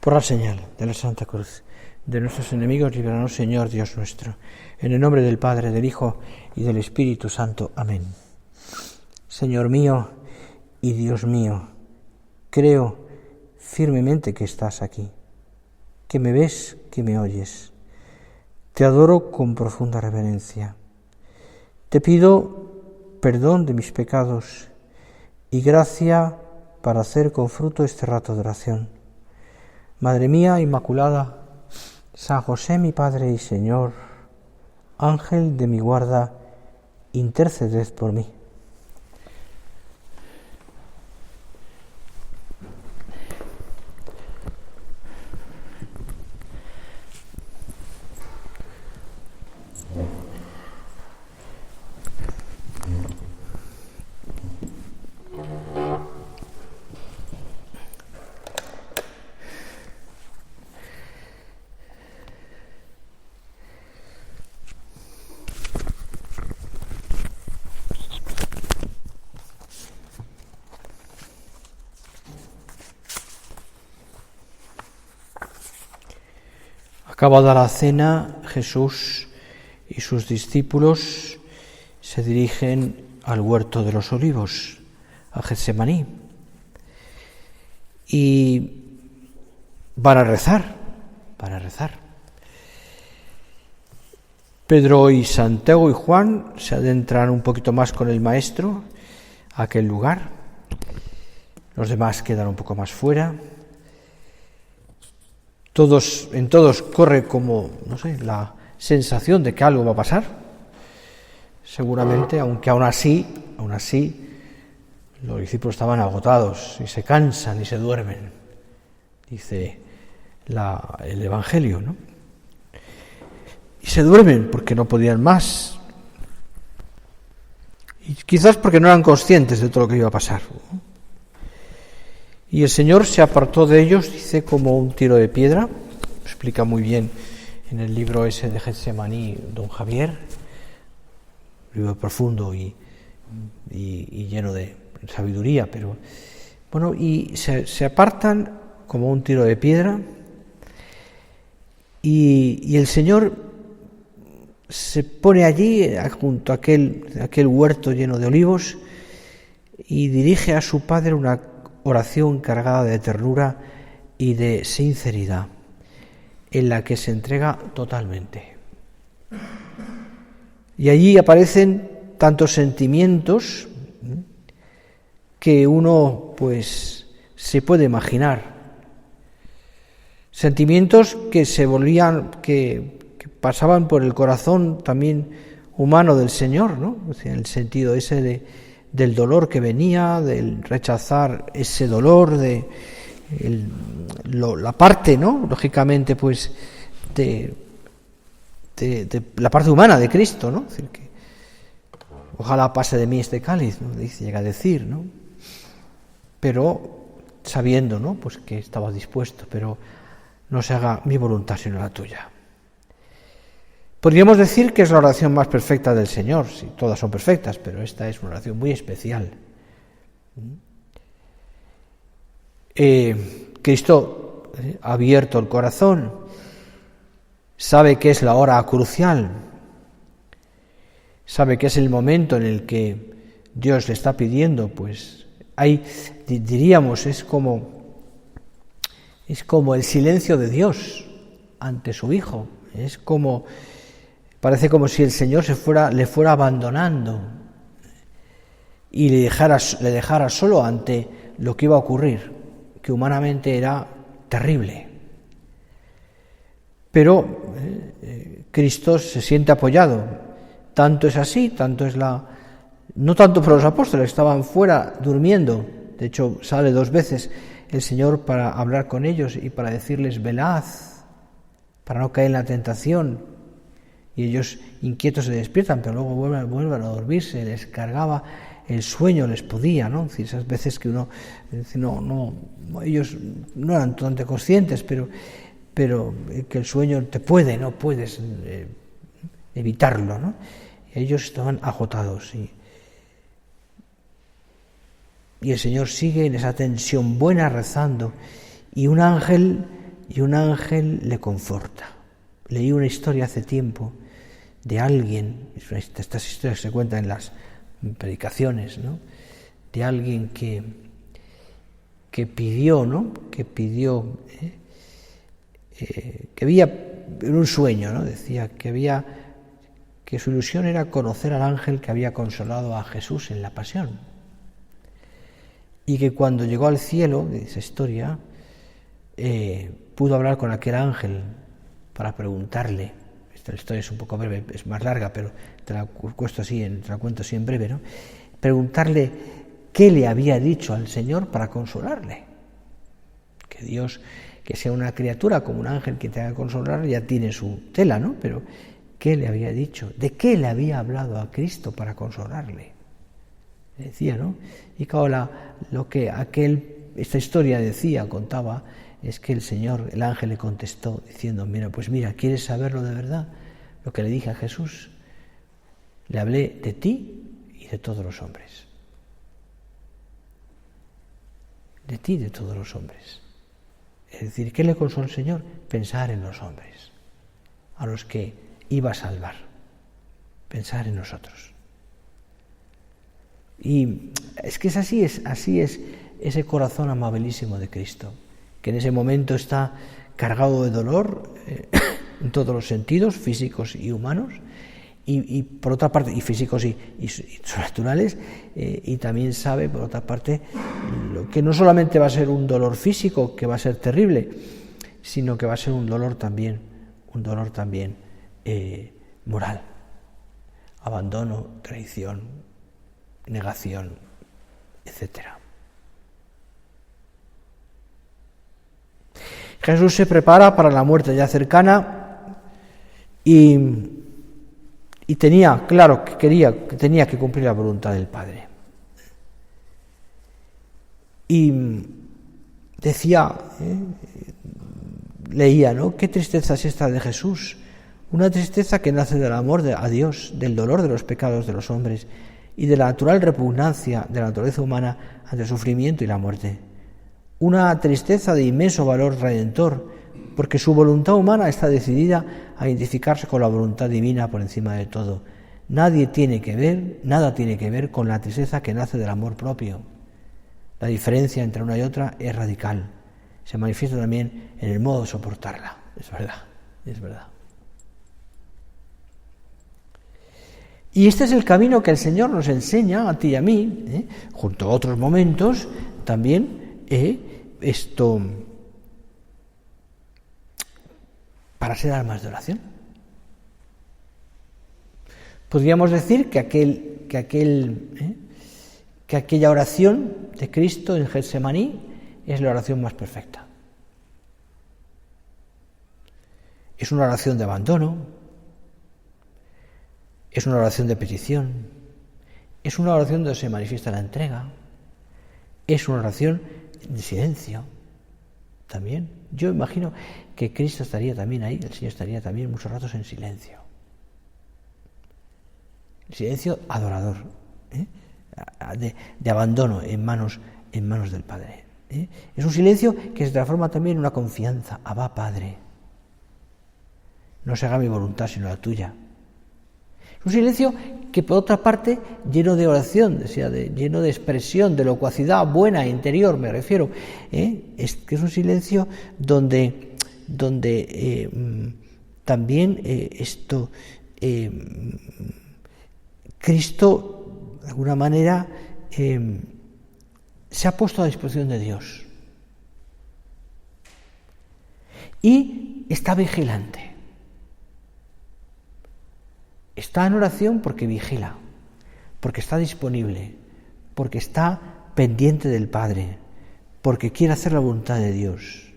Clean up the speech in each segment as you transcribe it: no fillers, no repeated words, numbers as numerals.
Por la señal de la Santa Cruz de nuestros enemigos, líbranos, Señor Dios nuestro. En el nombre del Padre, del Hijo y del Espíritu Santo. Amén. Señor mío y Dios mío, creo firmemente que estás aquí, que me ves, que me oyes. Te adoro con profunda reverencia. Te pido perdón de mis pecados y gracia para hacer con fruto este rato de oración. Madre mía Inmaculada, San José mi Padre y Señor, Ángel de mi guarda, interceded por mí. Acabada la cena, Jesús y sus discípulos se dirigen al huerto de los olivos, a Getsemaní, y van a rezar. Pedro y Santiago y Juan se adentran un poquito más con el Maestro a aquel lugar. Los demás quedan un poco más fuera. En todos corre como, la sensación de que algo va a pasar. Seguramente, aunque aún así, los discípulos estaban agotados y se cansan y se duermen, dice el Evangelio, ¿no? Y se duermen porque no podían más. Y quizás porque no eran conscientes de todo lo que iba a pasar, ¿no? Y el Señor se apartó de ellos, dice, como un tiro de piedra. Lo explica muy bien en el libro ese de Getsemaní, don Javier, libro profundo y lleno de sabiduría, pero bueno, y se apartan como un tiro de piedra, y el Señor se pone allí junto a aquel huerto lleno de olivos y dirige a su Padre una oración cargada de ternura y de sinceridad, en la que se entrega totalmente. Y allí aparecen tantos sentimientos que uno pues se puede imaginar. Sentimientos que que pasaban por el corazón también humano del Señor, ¿no? O sea, el sentido ese del dolor que venía, del rechazar ese dolor, la parte, ¿no? Lógicamente, pues, de la parte humana de Cristo, ¿no? Es decir, que ojalá pase de mí este cáliz, ¿no? Llega a decir, ¿no? Pero sabiendo, ¿no? Pues que estaba dispuesto, pero no se haga mi voluntad sino la tuya. Podríamos decir que es la oración más perfecta del Señor, sí, todas son perfectas, pero esta es una oración muy especial. Cristo ha abierto el corazón, sabe que es la hora crucial, sabe que es el momento en el que Dios le está pidiendo, pues hay, diríamos, es como el silencio de Dios ante su Hijo, parece como si el Señor le fuera abandonando y le dejara solo ante lo que iba a ocurrir, que humanamente era terrible. Pero Cristo se siente apoyado. Tanto es así, no tanto por los apóstoles, estaban fuera durmiendo. De hecho, sale 2 veces el Señor para hablar con ellos y para decirles: velad, para no caer en la tentación. Y ellos inquietos se despiertan, pero luego vuelven a dormirse, les cargaba el sueño, les podía, ¿no? Es decir, esas veces que uno ellos no eran totalmente conscientes, pero que el sueño te puede, no puedes evitarlo, ¿no? Ellos estaban agotados y el Señor sigue en esa tensión buena rezando, y un ángel y un ángel le conforta. Leí una historia hace tiempo de alguien, estas historias se cuentan en las predicaciones, ¿no?, de alguien que pidió, ¿no?, que había en un sueño, ¿no?, decía que su ilusión era conocer al ángel que había consolado a Jesús en la pasión, y que cuando llegó al cielo, de esa historia, pudo hablar con aquel ángel para preguntarle. Esta historia es un poco breve, es más larga, pero te la cuento así en breve, ¿no? Preguntarle qué le había dicho al Señor para consolarle. Que Dios, que sea una criatura como un ángel que te haga consolar, ya tiene su tela, ¿no? Pero ¿qué le había dicho? ¿De qué le había hablado a Cristo para consolarle? Decía, ¿no? Y claro, lo que esta historia contaba, es que el ángel le contestó diciendo, mira, ¿quieres saberlo de verdad? Lo que le dije a Jesús, le hablé de ti y de todos los hombres. De ti y de todos los hombres. Es decir, ¿qué le consoló el Señor? Pensar en los hombres, a los que iba a salvar. Pensar en nosotros. Y es que así es ese corazón amabilísimo de Cristo, que en ese momento está cargado de dolor en todos los sentidos, físicos y humanos, y por otra parte, y físicos y sobrenaturales, y también sabe, por otra parte, que no solamente va a ser un dolor físico, que va a ser terrible, sino que va a ser un dolor también moral. Abandono, traición, negación, etcétera. Jesús se prepara para la muerte ya cercana y tenía claro que tenía que cumplir la voluntad del Padre. Y decía, leía, ¿no?, qué tristeza es esta de Jesús, una tristeza que nace del amor a Dios, del dolor de los pecados de los hombres y de la natural repugnancia de la naturaleza humana ante el sufrimiento y la muerte. Una tristeza de inmenso valor redentor, porque su voluntad humana está decidida a identificarse con la voluntad divina por encima de todo. Nada tiene que ver con la tristeza que nace del amor propio. La diferencia entre una y otra es radical. Se manifiesta también en el modo de soportarla. Es verdad. Y este es el camino que el Señor nos enseña a ti y a mí, junto a otros momentos también, para ser almas de oración. Podríamos decir que aquella oración de Cristo en Getsemaní es la oración más perfecta. Es una oración de abandono, es una oración de petición, es una oración donde se manifiesta la entrega, es una oración de silencio también. Yo imagino que Cristo estaría también ahí, el Señor estaría también muchos ratos en silencio. El silencio adorador, de abandono en manos del Padre. Es un silencio que se transforma también en una confianza. Abba, Padre, no se haga mi voluntad sino la tuya. Es un silencio que, por otra parte, lleno de oración, lleno de expresión, de locuacidad buena, interior, me refiero. Es un silencio donde también Cristo, de alguna manera, se ha puesto a disposición de Dios. Y está vigilante. Está en oración porque vigila, porque está disponible, porque está pendiente del Padre, porque quiere hacer la voluntad de Dios.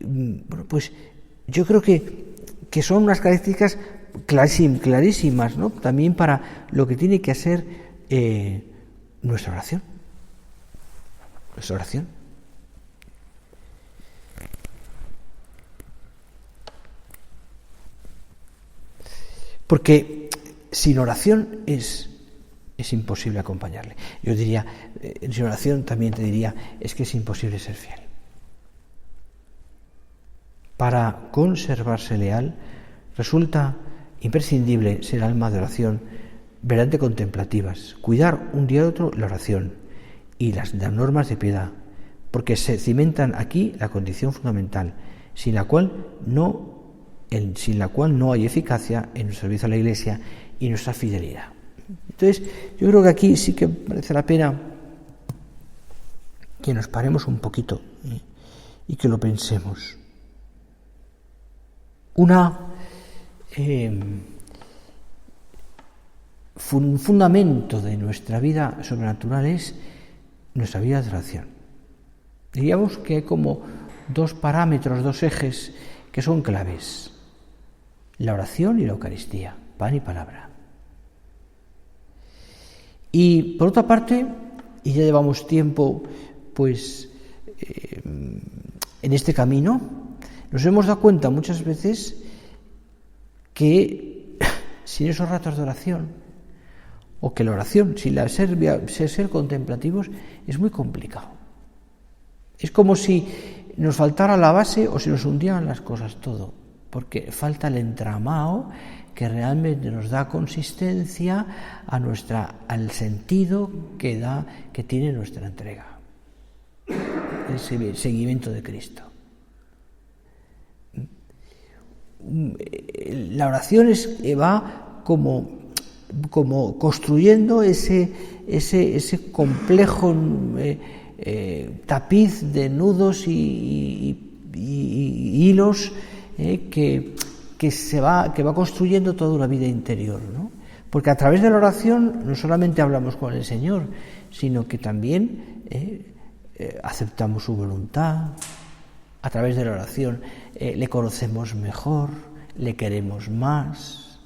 Bueno, pues yo creo que son unas características clarísimas, ¿no?, también para lo que tiene que ser nuestra oración. Nuestra oración. Porque sin oración es es imposible acompañarle. Yo diría, en su oración también te diría, es que es imposible ser fiel. Para conservarse leal, resulta imprescindible ser alma de oración, verdaderamente contemplativas, cuidar un día y otro la oración y las normas de piedad, porque se cimentan aquí la condición fundamental, sin la cual no hay eficacia en nuestro servicio a la Iglesia y nuestra fidelidad. Entonces, yo creo que aquí sí que merece la pena que nos paremos un poquito y que lo pensemos. Un fundamento de nuestra vida sobrenatural es nuestra vida de oración. Diríamos que hay como dos parámetros, dos ejes que son claves: la oración y la Eucaristía, pan y palabra. Y por otra parte, y ya llevamos tiempo en este camino, nos hemos dado cuenta muchas veces que sin esos ratos de oración, o que la oración, sin ser contemplativos, es muy complicado. Es como si nos faltara la base o se nos hundieran las cosas todo, porque falta el entramado que realmente nos da consistencia al sentido que tiene nuestra entrega, el seguimiento de Cristo. La oración va como construyendo ese complejo tapiz de nudos y hilos que va construyendo toda una vida interior, ¿no? Porque a través de la oración no solamente hablamos con el Señor, sino que también aceptamos su voluntad. A través de la oración le conocemos mejor, le queremos más,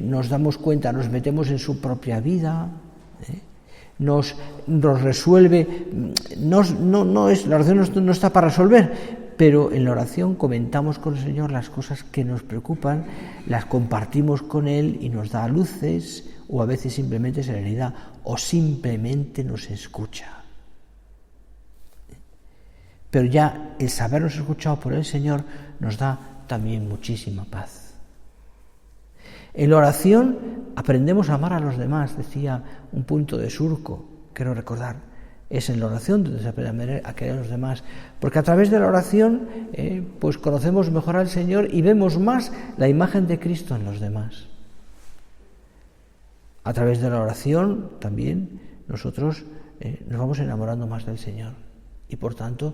nos damos cuenta, nos metemos en su propia vida, nos resuelve. La oración no está para resolver, pero en la oración comentamos con el Señor las cosas que nos preocupan, las compartimos con Él y nos da luces, o a veces simplemente serenidad, o simplemente nos escucha. Pero ya el sabernos escuchado por el Señor nos da también muchísima paz. En la oración aprendemos a amar a los demás, decía un punto de Surco, quiero recordar. Es en la oración donde se aprende a querer a los demás, porque a través de la oración conocemos mejor al Señor y vemos más la imagen de Cristo en los demás. A través de la oración también nosotros nos vamos enamorando más del Señor y por tanto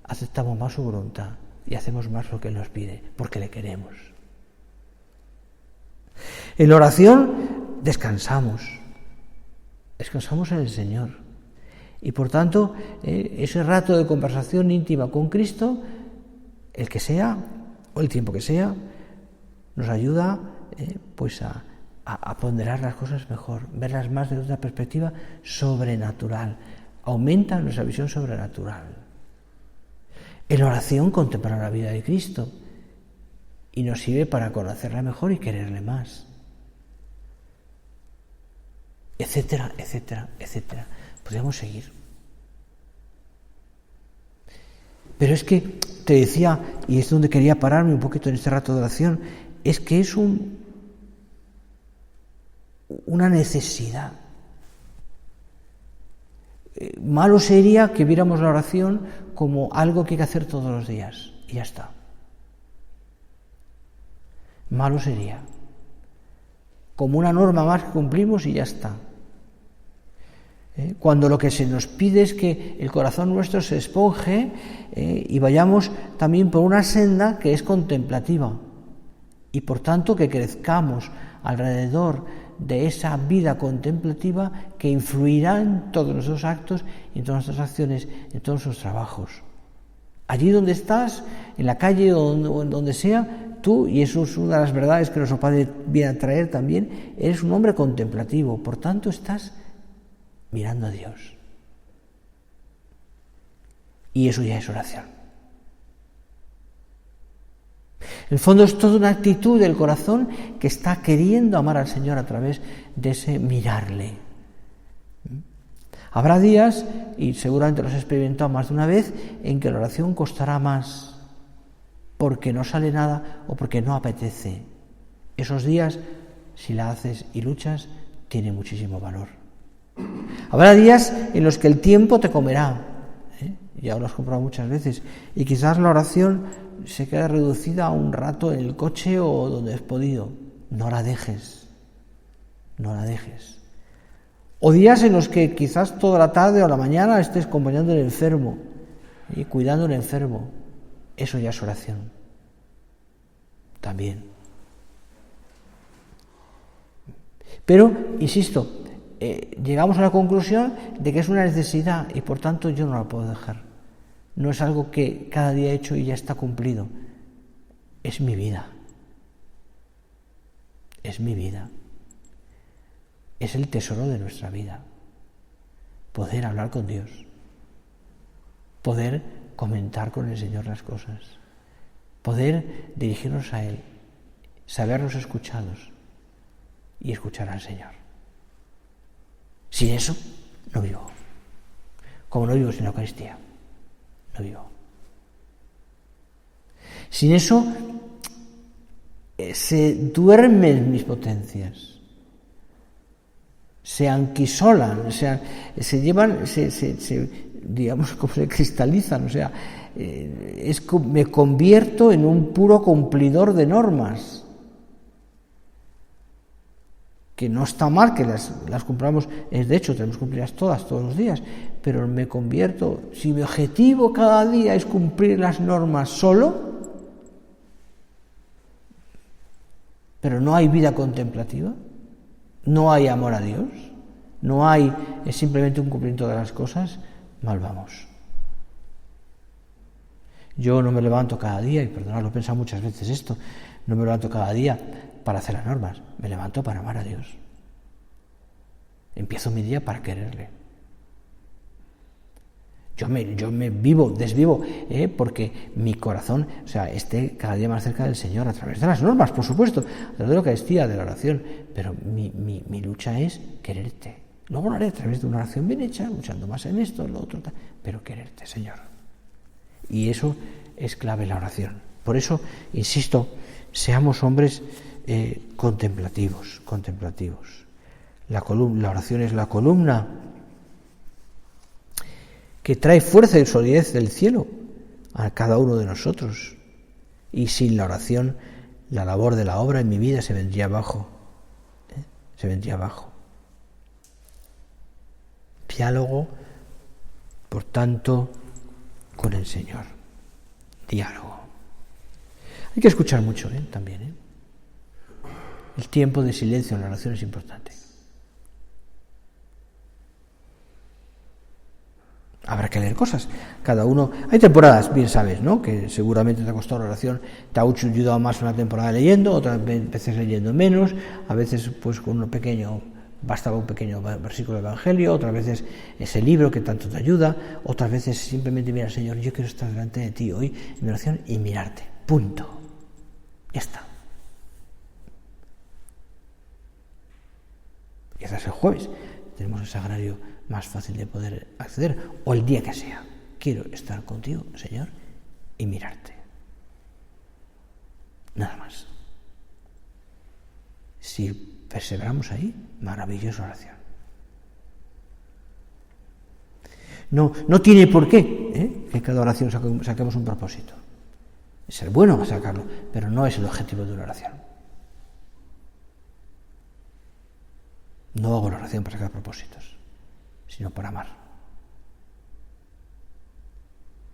aceptamos más su voluntad y hacemos más lo que Él nos pide, porque le queremos. En la oración descansamos en el Señor. Y por tanto, ese rato de conversación íntima con Cristo, el que sea, o el tiempo que sea, nos ayuda a ponderar las cosas mejor, verlas más desde una perspectiva sobrenatural. Aumenta nuestra visión sobrenatural. En la oración contemplamos la vida de Cristo y nos sirve para conocerla mejor y quererle más. Etcétera, etcétera, etcétera. Podríamos seguir. Pero es que te decía, y es donde quería pararme un poquito en este rato de oración, es que es una necesidad. Malo sería que viéramos la oración como algo que hay que hacer todos los días y ya está. Malo sería. Como una norma más que cumplimos y ya está. Cuando lo que se nos pide es que el corazón nuestro se esponje y vayamos también por una senda que es contemplativa y por tanto que crezcamos alrededor de esa vida contemplativa que influirá en todos nuestros actos, en todas nuestras acciones, en todos nuestros trabajos. Allí donde estás, en la calle o donde sea, tú, y eso es una de las verdades que nuestro Padre viene a traer también, eres un hombre contemplativo, por tanto estás mirando a Dios. Y eso ya es oración. En el fondo es toda una actitud del corazón que está queriendo amar al Señor a través de ese mirarle. Habrá días, y seguramente los he experimentado más de una vez, en que la oración costará más porque no sale nada o porque no apetece. Esos días, si la haces y luchas, tiene muchísimo valor. Habrá días en los que el tiempo te comerá, ya lo has comprado muchas veces, y quizás la oración se queda reducida a un rato en el coche o donde has podido. No la dejes, no la dejes. O días en los que quizás toda la tarde o la mañana estés acompañando al enfermo y cuidando al enfermo. Eso ya es oración. También. Pero, insisto, llegamos a la conclusión de que es una necesidad y por tanto yo no la puedo dejar. No es algo que cada día he hecho y ya está cumplido. Es mi vida. Es mi vida. Es el tesoro de nuestra vida. Poder hablar con Dios. Poder comentar con el Señor las cosas. Poder dirigirnos a Él. Sabernos escuchados. Y escuchar al Señor. Sin eso, no vivo. Como no vivo sin la Eucaristía. No vivo. Sin eso, se duermen mis potencias. Se anquisolan, se llevan, digamos, como se cristalizan, me convierto en un puro cumplidor de normas. Que no está mal que las cumplamos, de hecho tenemos que cumplirlas todos los días, pero me convierto, si mi objetivo cada día es cumplir las normas solo, pero no hay vida contemplativa, no hay amor a Dios, es simplemente un cumplimiento de las cosas, mal vamos. Yo no me levanto cada día, y perdonad, lo he pensado muchas veces esto, no me levanto cada día para hacer las normas, me levanto para amar a Dios. Empiezo mi día para quererle. Yo me desvivo, porque mi corazón, esté cada día más cerca del Señor a través de las normas, por supuesto, a través de la Eucaristía, de la oración, pero mi lucha es quererte. Luego lo haré a través de una oración bien hecha, luchando más en esto, en lo otro, pero quererte, Señor. Y eso es clave en la oración. Por eso, insisto, seamos hombres contemplativos. La oración es la columna que trae fuerza y solidez del cielo a cada uno de nosotros. Y sin la oración, la labor de la obra en mi vida se vendría abajo. Se vendría abajo. Diálogo, por tanto, con el Señor. Diálogo. Hay que escuchar mucho, también. El tiempo de silencio en la oración es importante. Habrá que leer cosas. Cada uno... Hay temporadas, bien sabes, ¿no? Que seguramente te ha costado la oración, te ha ayudado más una temporada leyendo, otras veces leyendo menos, a veces pues con bastaba un pequeño versículo del Evangelio, otras veces ese libro que tanto te ayuda, otras veces simplemente mira, Señor, yo quiero estar delante de ti hoy en mi oración y mirarte. Punto. Ya está. Quizás el jueves tenemos el sagrario más fácil de poder acceder, o el día que sea. Quiero estar contigo, Señor, y mirarte. Nada más. Si perseveramos ahí, maravillosa oración. No tiene por qué que cada oración saquemos un propósito. Es ser bueno sacarlo, pero no es el objetivo de una oración. No hago la oración para sacar propósitos, sino para amar.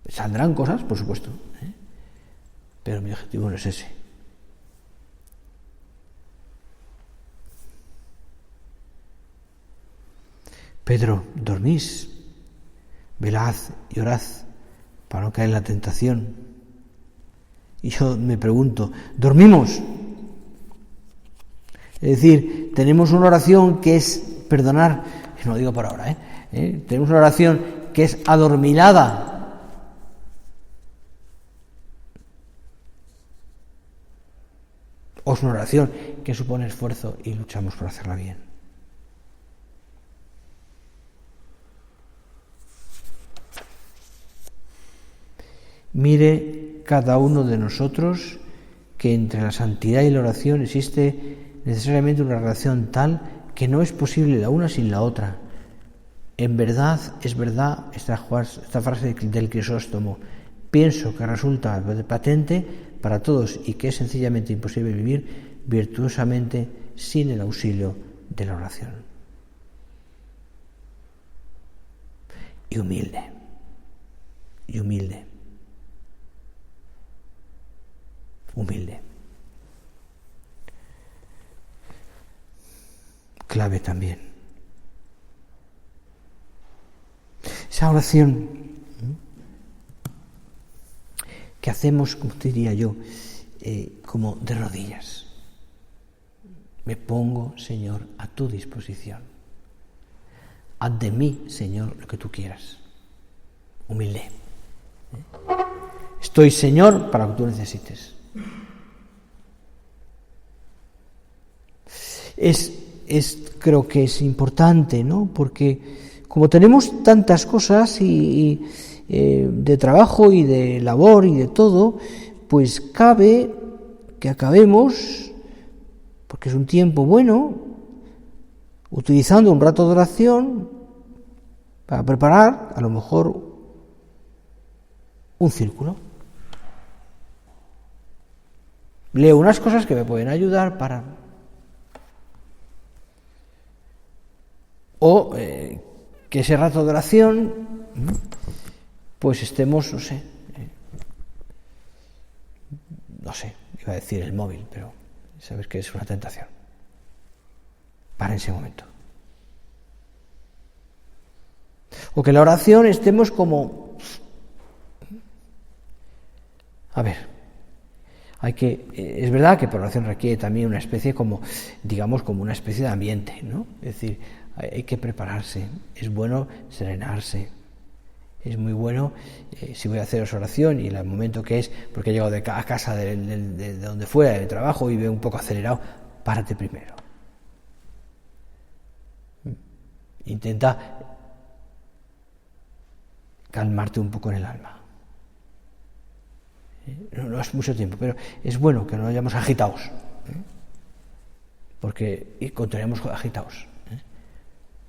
Saldrán cosas, por supuesto, pero mi objetivo no es ese. Pedro, dormís, velad y orad para no caer en la tentación. Y yo me pregunto, ¿dormimos? Es decir, tenemos una oración que es perdonar, no lo digo por ahora, tenemos una oración que es adormilada. o es una oración que supone esfuerzo y luchamos por hacerla bien. Mire cada uno de nosotros que entre la santidad y la oración existe necesariamente una relación tal que no es posible la una sin la otra. En verdad, es verdad esta frase del Crisóstomo. Pienso que resulta patente para todos y que es sencillamente imposible vivir virtuosamente sin el auxilio de la oración. Y humilde. Clave también. Esa oración que hacemos, como diría yo, como de rodillas. Me pongo, Señor, a tu disposición. Haz de mí, Señor, lo que tú quieras. Humilde. Estoy, Señor, para lo que tú necesites. Creo que es importante, ¿no? Porque como tenemos tantas cosas y de trabajo y de labor y de todo, pues cabe que acabemos, porque es un tiempo bueno, utilizando un rato de oración para preparar, a lo mejor, un círculo. Leo unas cosas que me pueden ayudar para... O que ese rato de oración, pues estemos, no sé, iba a decir el móvil, pero sabes que es una tentación. Para ese momento. O que en la oración estemos como... A ver... es verdad que por oración requiere también una especie como una especie de ambiente, ¿no? Es decir, hay que prepararse, es bueno serenarse, es muy bueno, si voy a hacer esa oración y el momento que es, porque he llegado a casa de donde fuera, de trabajo y veo un poco acelerado, párate primero. Intenta calmarte un poco en el alma. No es mucho tiempo, pero es bueno que no vayamos agitados, porque encontraremos agitados.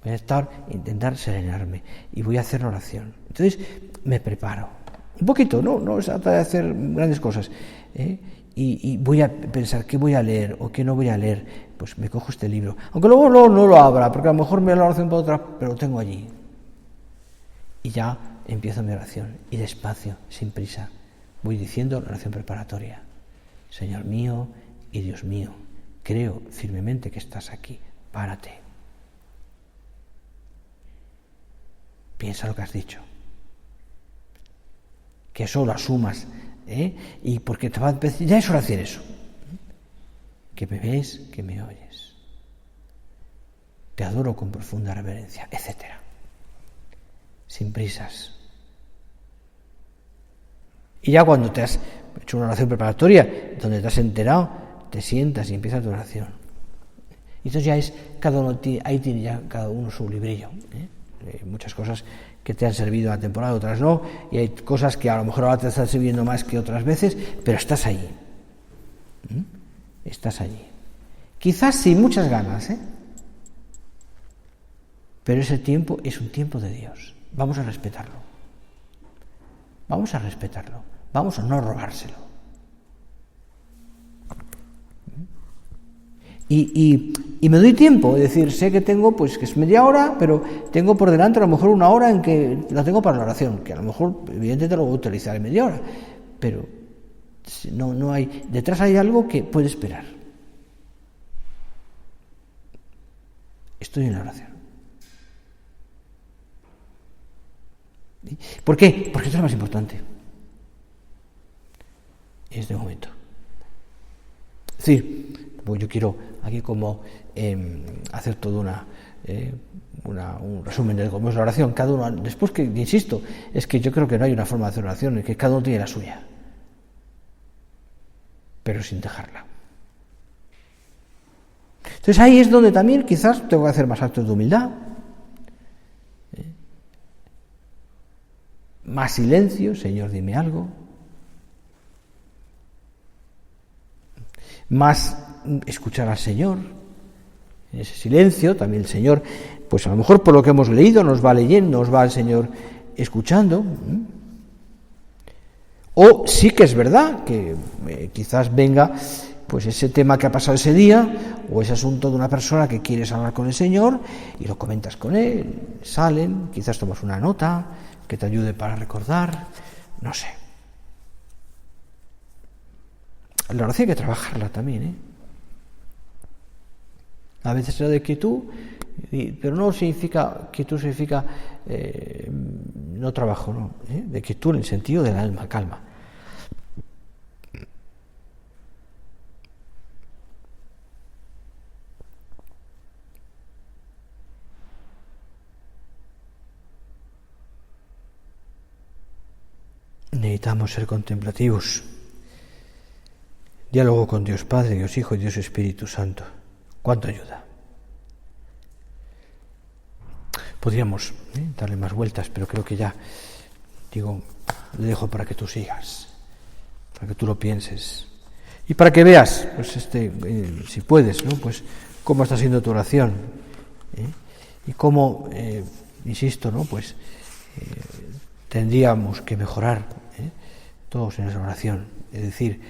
Voy a intentar serenarme y voy a hacer la oración. Entonces me preparo un poquito, no se trata de hacer grandes cosas, y voy a pensar qué voy a leer o qué no voy a leer. Pues me cojo este libro, aunque luego no lo abra, porque a lo mejor me da la oración para otra, pero lo tengo allí y ya empiezo mi oración y despacio, sin prisa. Voy diciendo la oración preparatoria. Señor mío y Dios mío, creo firmemente que estás aquí. Párate. Piensa lo que has dicho. Que eso lo asumas. Y porque te va a decir, ya es oración eso. Que me ves, que me oyes. Te adoro con profunda reverencia, etc. Sin prisas. Y ya cuando te has hecho una oración preparatoria, donde te has enterado, te sientas y empiezas tu oración. Y entonces ya es, ahí tiene ya cada uno su librillo. Hay muchas cosas que te han servido a la temporada, otras no, y hay cosas que a lo mejor ahora te están sirviendo más que otras veces, pero estás allí. Estás allí. Quizás sin muchas ganas, pero ese tiempo es un tiempo de Dios. Vamos a respetarlo. Vamos a respetarlo, vamos a no robárselo. Y me doy tiempo, es decir, sé que tengo, pues que es media hora, pero tengo por delante a lo mejor una hora en que la tengo para la oración, que a lo mejor evidentemente lo voy a utilizar en media hora, pero no hay, detrás hay algo que puede esperar. Estoy en la oración. ¿Por qué? Porque esto es lo más importante. En este momento. Es decir, pues yo quiero aquí como hacer todo un resumen de cómo es la oración. Cada uno, después que, insisto, es que yo creo que no hay una forma de hacer oración, es que cada uno tiene la suya. Pero sin dejarla. Entonces ahí es donde también quizás tengo que hacer más actos de humildad, más silencio, Señor, dime algo, más escuchar al Señor. En ese silencio también el Señor, pues a lo mejor por lo que hemos leído, nos va leyendo, nos va el Señor escuchando. O sí que es verdad que quizás venga pues ese tema que ha pasado ese día, o ese asunto de una persona que quieres hablar con el Señor y lo comentas con Él, salen, quizás tomas una nota que te ayude para recordar, no sé. La oración hay que trabajarla también, A veces será de quietud, pero no significa, quietud significa no trabajo, no, de quietud en el sentido del alma, calma. Necesitamos ser contemplativos. Diálogo con Dios Padre, Dios Hijo y Dios Espíritu Santo. ¿Cuánto ayuda? Podríamos darle más vueltas, pero creo que ya, le dejo para que tú sigas, para que tú lo pienses y para que veas, pues si puedes, ¿no? Pues cómo está siendo tu oración, y cómo, insisto, ¿no? Pues tendríamos que mejorar todos en esa oración. Es decir,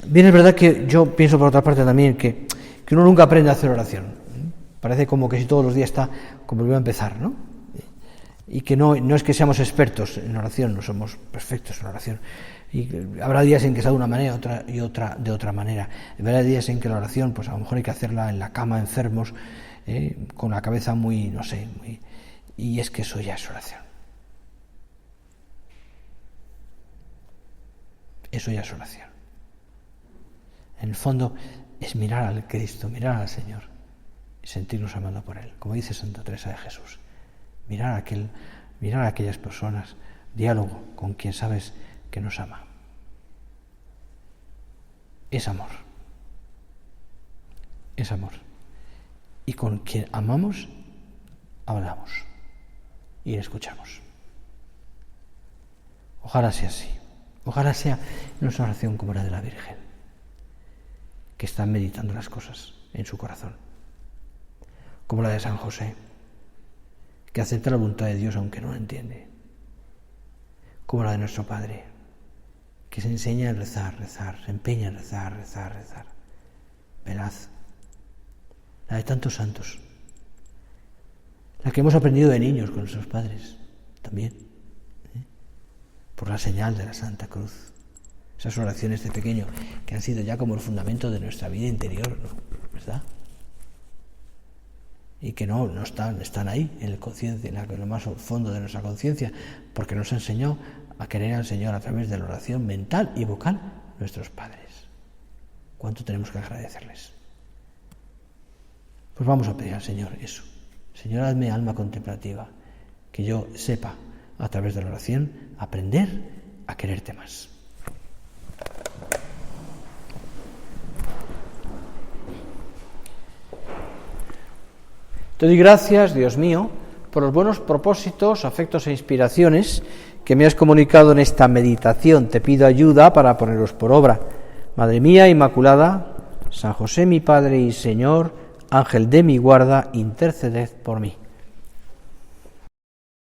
bien es verdad que yo pienso por otra parte también que uno nunca aprende a hacer oración. Parece como que si todos los días está como iba a empezar, ¿no? Y que no es que seamos expertos en oración, no somos perfectos en oración. Y habrá días en que sea de una manera otra de otra manera. Habrá días en que la oración, pues a lo mejor hay que hacerla en la cama, enfermos, con la cabeza muy, no sé, y es que eso ya es oración. Eso ya es oración. En el fondo es mirar al Cristo, mirar al Señor y sentirnos amando por Él. Como dice Santa Teresa de Jesús, mirar a aquellas personas, diálogo con quien sabes que nos ama. Es amor. Es amor. Y con quien amamos, hablamos y le escuchamos. Ojalá sea así. Ojalá sea nuestra oración como la de la Virgen, que está meditando las cosas en su corazón. Como la de San José, que acepta la voluntad de Dios aunque no la entiende. Como la de nuestro Padre, que se enseña a rezar, se empeña en rezar. Velad. La de tantos santos. La que hemos aprendido de niños con nuestros padres, también. Por la señal de la Santa Cruz. Esas oraciones de pequeño que han sido ya como el fundamento de nuestra vida interior, ¿no? ¿Verdad? Y que no están ahí, en el conciencia, en lo más fondo de nuestra conciencia, porque nos enseñó a querer al Señor a través de la oración mental y vocal nuestros padres. ¿Cuánto tenemos que agradecerles? Pues vamos a pedir al Señor eso. Señor, hazme alma contemplativa, que yo sepa, a través de la oración, aprender a quererte más. Te doy gracias, Dios mío, por los buenos propósitos, afectos e inspiraciones que me has comunicado en esta meditación. Te pido ayuda para ponerlos por obra. Madre mía Inmaculada, San José mi Padre y Señor, Ángel de mi guarda, interceded por mí.